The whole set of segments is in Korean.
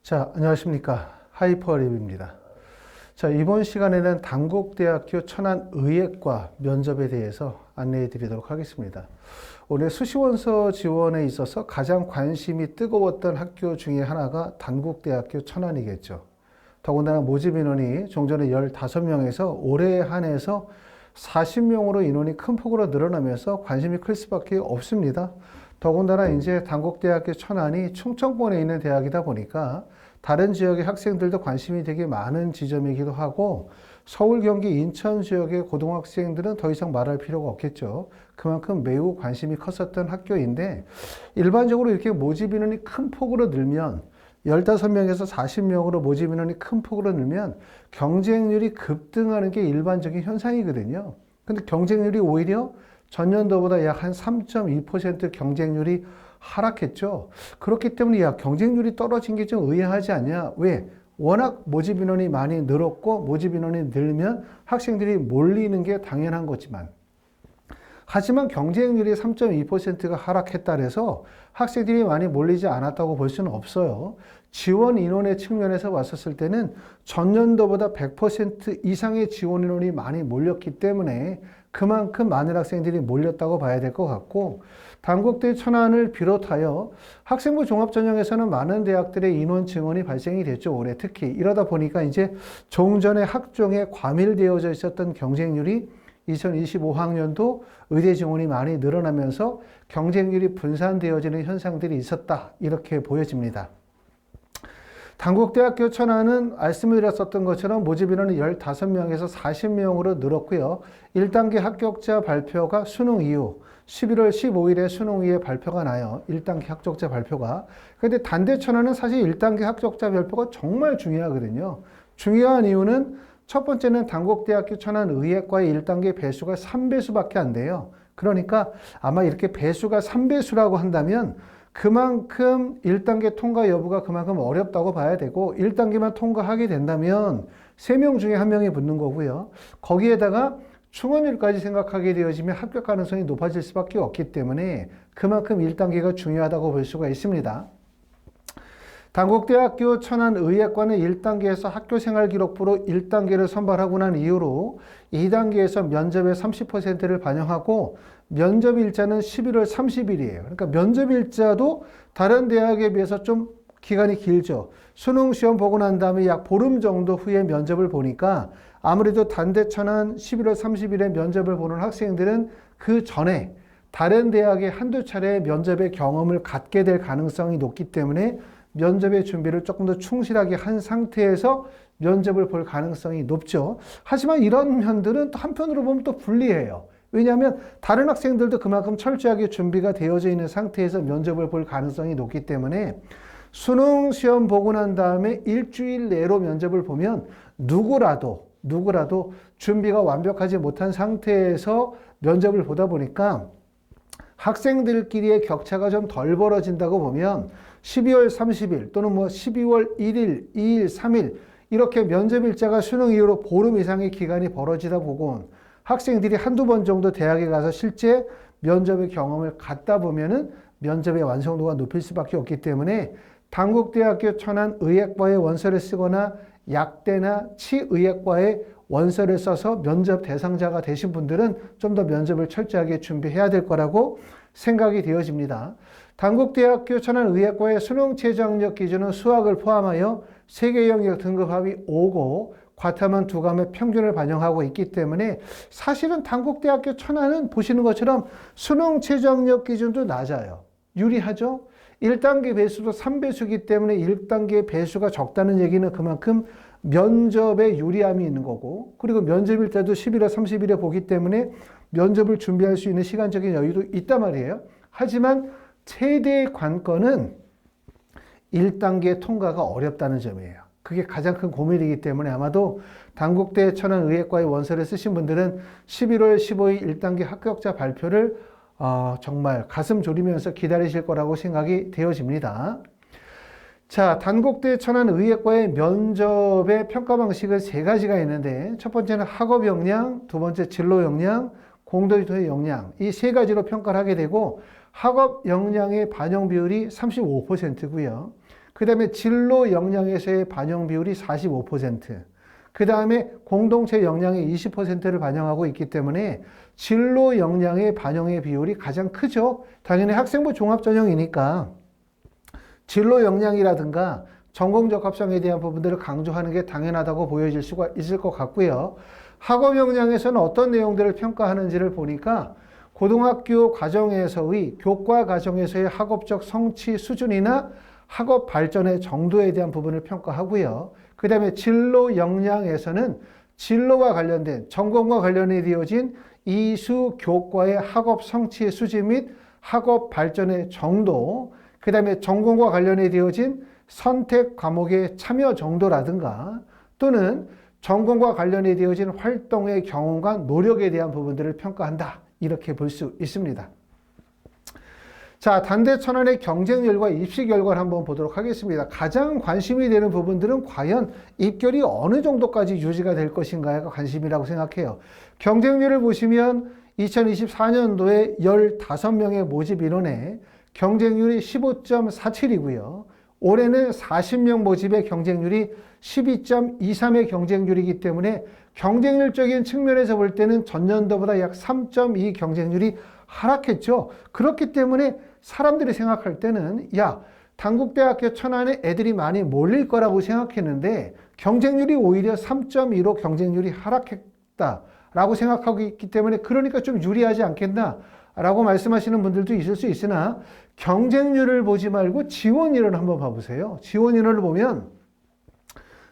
자, 안녕하십니까. 하이퍼랩입니다. 자, 이번 시간에는 단국대학교 천안의예과 면접에 대해서 안내해 드리도록 하겠습니다. 올해 수시원서 지원에 있어서 가장 관심이 뜨거웠던 학교 중에 하나가 단국대학교 천안이겠죠. 더군다나 모집 인원이 종전에 15명에서 올해에 한해서 40명으로 인원이 큰 폭으로 늘어나면서 관심이 클 수밖에 없습니다. 더군다나 이제 단국대학교 천안이 충청권에 있는 대학이다 보니까 다른 지역의 학생들도 관심이 되게 많은 지점이기도 하고 서울, 경기, 인천 지역의 고등학생들은 더 이상 말할 필요가 없겠죠. 그만큼 매우 관심이 컸었던 학교인데 일반적으로 이렇게 모집 인원이 큰 폭으로 늘면 15명에서 40명으로 모집 인원이 큰 폭으로 늘면 경쟁률이 급등하는 게 일반적인 현상이거든요. 근데 경쟁률이 오히려 전년도보다 약 한 3.2% 경쟁률이 하락했죠. 그렇기 때문에 야, 경쟁률이 떨어진 게 좀 의아하지 않냐? 왜? 워낙 모집 인원이 많이 늘었고 모집 인원이 늘면 학생들이 몰리는 게 당연한 거지만 하지만 경쟁률이 3.2%가 하락했다 해서 학생들이 많이 몰리지 않았다고 볼 수는 없어요. 지원 인원의 측면에서 봤었을 때는 전년도보다 100% 이상의 지원 인원이 많이 몰렸기 때문에 그만큼 많은 학생들이 몰렸다고 봐야 될 것 같고 단국대 천안을 비롯하여 학생부 종합전형에서는 많은 대학들의 인원 증원이 발생이 됐죠. 올해 특히 이러다 보니까 이제 종전의 학종에 과밀되어져 있었던 경쟁률이 2025학년도 의대 증원이 많이 늘어나면서 경쟁률이 분산되어지는 현상들이 있었다. 이렇게 보여집니다. 단국대학교 천안은 말씀을 드렸었던 것처럼 모집 인원이 15명에서 40명으로 늘었고요. 1단계 합격자 발표가 수능 이후 11월 15일에 수능 이후에 발표가 나요. 1단계 합격자 발표가. 그런데 단대 천안은 사실 1단계 합격자 발표가 정말 중요하거든요. 중요한 이유는 첫 번째는 단국대학교 천안의예과의 1단계 배수가 3배수밖에 안 돼요. 그러니까 아마 이렇게 배수가 3배수라고 한다면 그만큼 1단계 통과 여부가 그만큼 어렵다고 봐야 되고 1단계만 통과하게 된다면 3명 중에 1명이 붙는 거고요. 거기에다가 충원율까지 생각하게 되어지면 합격 가능성이 높아질 수밖에 없기 때문에 그만큼 1단계가 중요하다고 볼 수가 있습니다. 단국대학교 천안의예과는 1단계에서 학교생활기록부로 1단계를 선발하고 난 이후로 2단계에서 면접의 30%를 반영하고 면접 일자는 11월 30일이에요. 그러니까 면접 일자도 다른 대학에 비해서 좀 기간이 길죠. 수능 시험 보고 난 다음에 약 보름 정도 후에 면접을 보니까 아무래도 단대 천안 11월 30일에 면접을 보는 학생들은 그 전에 다른 대학의 한두 차례 면접의 경험을 갖게 될 가능성이 높기 때문에 면접의 준비를 조금 더 충실하게 한 상태에서 면접을 볼 가능성이 높죠. 하지만 이런 면들은 또 한편으로 보면 또 불리해요. 왜냐하면 다른 학생들도 그만큼 철저하게 준비가 되어져 있는 상태에서 면접을 볼 가능성이 높기 때문에 수능 시험 보고 난 다음에 일주일 내로 면접을 보면 누구라도 준비가 완벽하지 못한 상태에서 면접을 보다 보니까 학생들끼리의 격차가 좀 덜 벌어진다고 보면 12월 30일 또는 12월 1일, 2일, 3일 이렇게 면접 일자가 수능 이후로 보름 이상의 기간이 벌어지다 보곤 학생들이 한두 번 정도 대학에 가서 실제 면접의 경험을 갖다 보면은 면접의 완성도가 높일 수밖에 없기 때문에 단국대학교 천안의예과의 원서를 쓰거나 약대나 치의예과의 원서를 써서 면접 대상자가 되신 분들은 좀 더 면접을 철저하게 준비해야 될 거라고 생각이 되어집니다. 단국대학교 천안의예과의 수능 최저학력 기준은 수학을 포함하여 세계 영역 등급 합이 5고 과탐은 2과목의 평균을 반영하고 있기 때문에 사실은 단국대학교 천안은 보시는 것처럼 수능 최저학력 기준도 낮아요. 유리하죠? 1단계 배수도 3배수이기 때문에 1단계 배수가 적다는 얘기는 그만큼 면접에 유리함이 있는 거고 그리고 면접일 때도 11월 30일에 보기 때문에 면접을 준비할 수 있는 시간적인 여유도 있단 말이에요. 하지만 최대의 관건은 1단계 통과가 어렵다는 점이에요. 그게 가장 큰 고민이기 때문에 아마도 단국대 천안의예과의 원서를 쓰신 분들은 11월 15일 1단계 합격자 발표를 정말 가슴 졸이면서 기다리실 거라고 생각이 되어집니다. 자, 단국대 천안의예과의 면접의 평가 방식은 3가지가 있는데 첫 번째는 학업 역량, 두 번째 진로 역량, 공동토의 역량 이 3가지로 평가를 하게 되고 학업 역량의 반영 비율이 35%고요. 그 다음에 진로 역량에서의 반영 비율이 45%, 그 다음에 공동체 역량의 20%를 반영하고 있기 때문에 진로 역량의 반영의 비율이 가장 크죠. 당연히 학생부 종합전형이니까 진로 역량이라든가 전공적 합성에 대한 부분들을 강조하는 게 당연하다고 보여질 수가 있을 것 같고요. 학업 역량에서는 어떤 내용들을 평가하는지를 보니까 고등학교 과정에서의 교과 과정에서의 학업적 성취 수준이나 학업 발전의 정도에 대한 부분을 평가하고요. 그 다음에 진로 역량에서는 진로와 관련된 전공과 관련이 되어진 이수 교과의 학업 성취의 수준 및 학업 발전의 정도, 그 다음에 전공과 관련이 되어진 선택 과목의 참여 정도라든가 또는 전공과 관련이 되어진 활동의 경험과 노력에 대한 부분들을 평가한다. 이렇게 볼 수 있습니다. 자, 단대천안의 경쟁률과 입시 결과를 한번 보도록 하겠습니다. 가장 관심이 되는 부분들은 과연 입결이 어느 정도까지 유지가 될 것인가가 관심이라고 생각해요. 경쟁률을 보시면 2024년도에 15명의 모집 인원에 경쟁률이 15.47이고요. 올해는 40명 모집의 경쟁률이 12.23의 경쟁률이기 때문에 경쟁률적인 측면에서 볼 때는 전년도보다 약 3.2 경쟁률이 하락했죠. 그렇기 때문에 사람들이 생각할 때는 야, 단국대학교 천안에 애들이 많이 몰릴 거라고 생각했는데 경쟁률이 오히려 3.2로 경쟁률이 하락했다라고 생각하고 있기 때문에 그러니까 좀 유리하지 않겠나 라고 말씀하시는 분들도 있을 수 있으나 경쟁률을 보지 말고 지원 인원을 한번 봐보세요. 지원 인원을 보면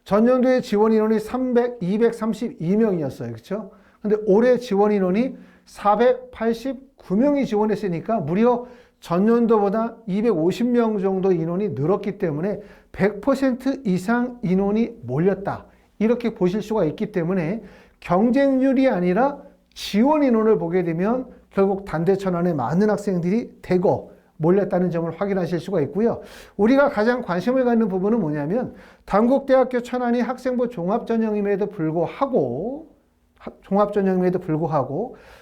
전년도에 지원 인원이 232명이었어요. 그렇죠? 근데 올해 지원 인원이 489명이 지원했으니까 무려 전년도보다 250명 정도 인원이 늘었기 때문에 100% 이상 인원이 몰렸다. 이렇게 보실 수가 있기 때문에 경쟁률이 아니라 지원 인원을 보게 되면 결국 단대천안에 많은 학생들이 대거 몰렸다는 점을 확인하실 수가 있고요. 우리가 가장 관심을 갖는 부분은 뭐냐면 단국대학교 천안이 학생부 종합전형임에도 불구하고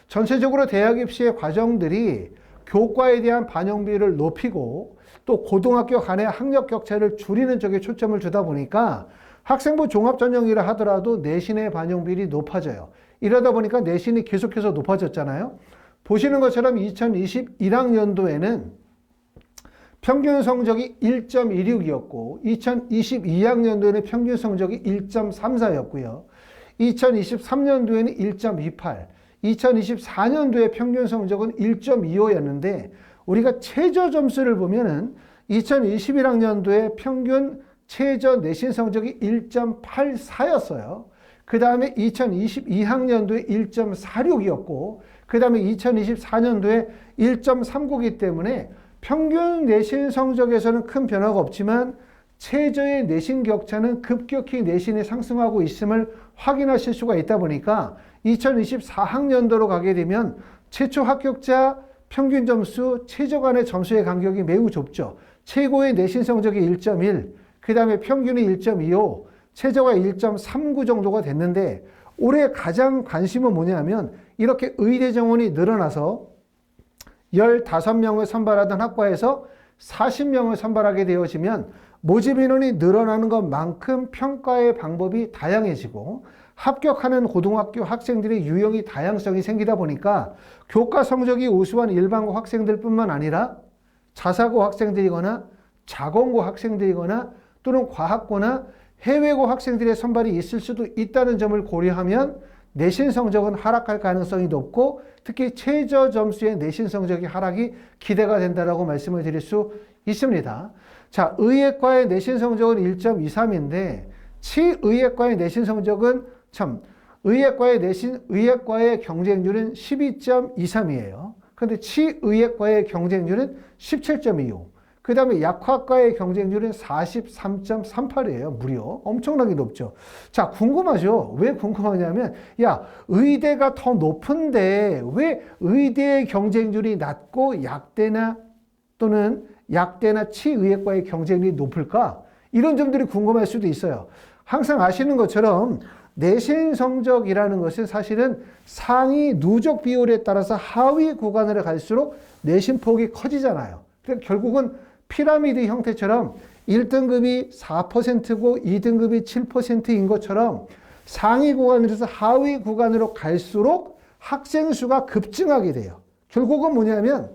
전체적으로 대학 입시의 과정들이 교과에 대한 반영 비율을 높이고 또 고등학교 간의 학력 격차를 줄이는 쪽에 초점을 주다 보니까 학생부 종합전형이라 하더라도 내신의 반영 비율이 높아져요. 이러다 보니까 내신이 계속해서 높아졌잖아요. 보시는 것처럼 2021학년도에는 평균 성적이 1.16이었고 2022학년도에는 평균 성적이 1.34였고요. 2023년도에는 1.28, 2024년도에 평균 성적은 1.25였는데 우리가 최저 점수를 보면은 2021학년도에 평균 최저 내신 성적이 1.84였어요. 그 다음에 2022학년도에 1.46이었고 그 다음에 2024년도에 1.39이기 때문에 평균 내신 성적에서는 큰 변화가 없지만 최저의 내신 격차는 급격히 내신이 상승하고 있음을 확인하실 수가 있다 보니까 2024학년도로 가게 되면 최초 합격자 평균 점수, 최저 간의 점수의 간격이 매우 좁죠. 최고의 내신 성적이 1.1, 그 다음에 평균이 1.25, 최저가 1.39 정도가 됐는데 올해 가장 관심은 뭐냐면 이렇게 의대 정원이 늘어나서 15명을 선발하던 학과에서 40명을 선발하게 되어지면 모집 인원이 늘어나는 것만큼 평가의 방법이 다양해지고 합격하는 고등학교 학생들의 유형이 다양성이 생기다 보니까 교과 성적이 우수한 일반고 학생들뿐만 아니라 자사고 학생들이거나 자공고 학생들이거나 또는 과학고나 해외고 학생들의 선발이 있을 수도 있다는 점을 고려하면 내신 성적은 하락할 가능성이 높고 특히 최저 점수의 내신 성적이 하락이 기대가 된다라고 말씀을 드릴 수 있습니다. 자, 의예과의 내신 성적은 1.23인데 치의예과의 내신 성적은 의예과의 경쟁률은 12.23이에요. 그런데 치의예과의 경쟁률은 17.25. 그 다음에 약학과의 경쟁률은 43.38이에요. 무려 엄청나게 높죠. 자, 궁금하죠? 왜 궁금하냐면 야, 의대가 더 높은데 왜 의대의 경쟁률이 낮고 약대나 치의학과의 경쟁률이 높을까? 이런 점들이 궁금할 수도 있어요. 항상 아시는 것처럼 내신 성적이라는 것은 사실은 상위 누적 비율에 따라서 하위 구간으로 갈수록 내신 폭이 커지잖아요. 그러니까 결국은 피라미드 형태처럼 1등급이 4%고 2등급이 7%인 것처럼 상위 구간에서 하위 구간으로 갈수록 학생 수가 급증하게 돼요. 결국은 뭐냐면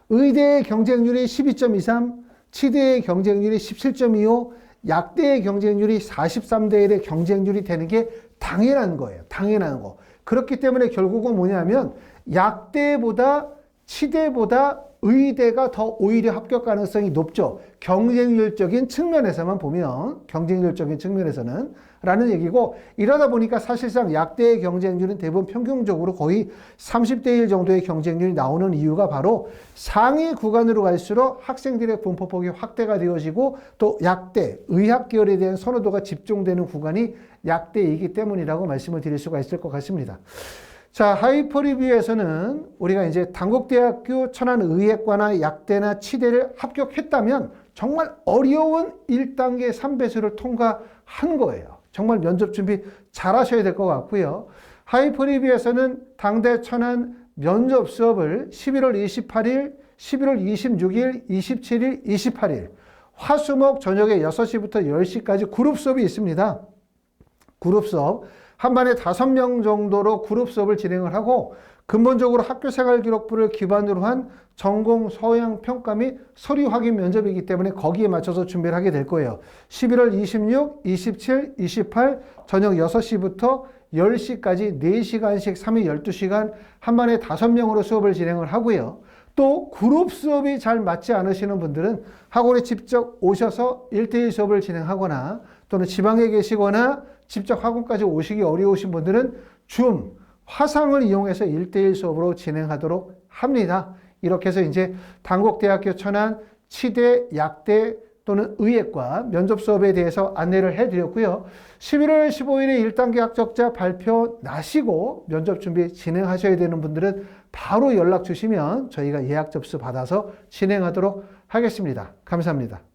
의대의 경쟁률이 12.23, 치대의 경쟁률이 17.25, 약대의 경쟁률이 43대 1의 경쟁률이 되는 게 당연한 거예요. 당연한 거. 그렇기 때문에 결국은 뭐냐면 약대보다 치대보다 의대가 더 오히려 합격 가능성이 높죠. 경쟁률적인 측면에서만 보면, 경쟁률적인 측면에서는 라는 얘기고, 이러다 보니까 사실상 약대의 경쟁률은 대부분 평균적으로 거의 30대 1 정도의 경쟁률이 나오는 이유가 바로 상위 구간으로 갈수록 학생들의 분포폭이 확대가 되어지고 또 약대, 의학 계열에 대한 선호도가 집중되는 구간이 약대이기 때문이라고 말씀을 드릴 수가 있을 것 같습니다. 자, 하이퍼리뷰에서는 우리가 이제 단국대학교 천안의학과나 약대나 치대를 합격했다면 정말 어려운 1단계 3배수를 통과한 거예요. 정말 면접 준비 잘 하셔야 될 것 같고요. 하이퍼리뷰에서는 당대 천안 면접 수업을 11월 28일, 11월 26일, 27일, 28일 화수목 저녁에 6시부터 10시까지 그룹 수업이 있습니다. 그룹 수업. 한 반에 5명 정도로 그룹 수업을 진행을 하고 근본적으로 학교생활기록부를 기반으로 한 전공 소양 평가 및 서류 확인 면접이기 때문에 거기에 맞춰서 준비를 하게 될 거예요. 11월 26, 27, 28 저녁 6시부터 10시까지 4시간씩 3일 12시간 한 반에 5명으로 수업을 진행을 하고요. 또 그룹 수업이 잘 맞지 않으시는 분들은 학원에 직접 오셔서 1대1 수업을 진행하거나 또는 지방에 계시거나 직접 학원까지 오시기 어려우신 분들은 줌, 화상을 이용해서 1대1 수업으로 진행하도록 합니다. 이렇게 해서 이제 단국대학교 천안 치대, 약대 또는 의예과 면접 수업에 대해서 안내를 해드렸고요. 11월 15일에 1단계 합격자 발표 나시고 면접 준비 진행하셔야 되는 분들은 바로 연락 주시면 저희가 예약 접수 받아서 진행하도록 하겠습니다. 감사합니다.